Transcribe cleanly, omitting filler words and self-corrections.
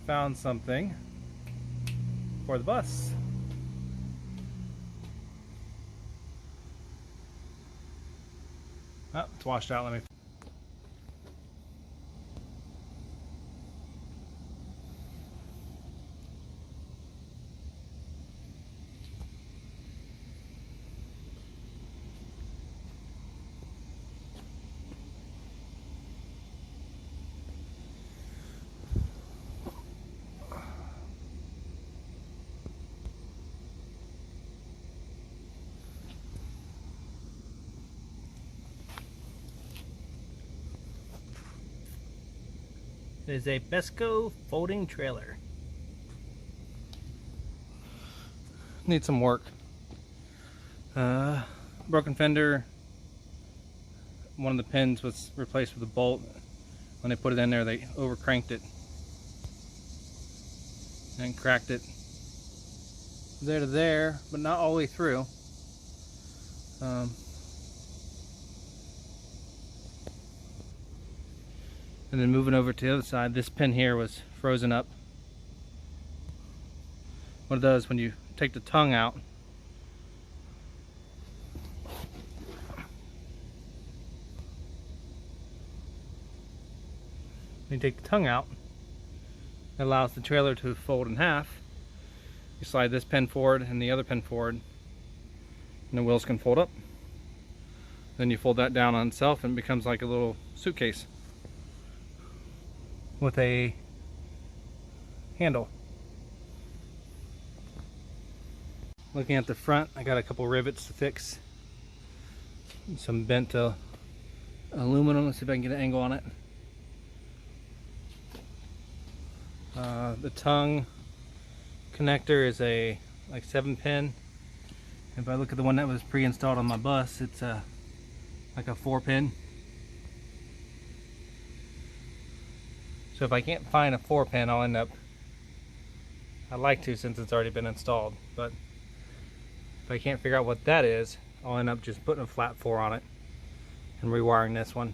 found something for the bus. Oh, it's washed out. Let me. It is a Besco folding trailer. Needs some work. Broken fender. One of the pins was replaced with a bolt. When they put it in there, they over cranked it and cracked it there to there, but not all the way through. And then moving over to the other side, this pin here was frozen up. What it does when you take the tongue out, it allows the trailer to fold in half. You slide this pin forward and the other pin forward, and the wheels can fold up. Then you fold that down on itself and it becomes like a little suitcase with a handle. Looking at the front, I got a couple rivets to fix. Some bent aluminum. Let's see if I can get an angle on it. The tongue connector is a like 7-pin. If I look at the one that was pre-installed on my bus, it's like a 4-pin. So if I can't find a 4-pin, I'll end up, I'd like to since it's already been installed, but if I can't figure out what that is, I'll end up just putting a flat 4 on it and rewiring this one.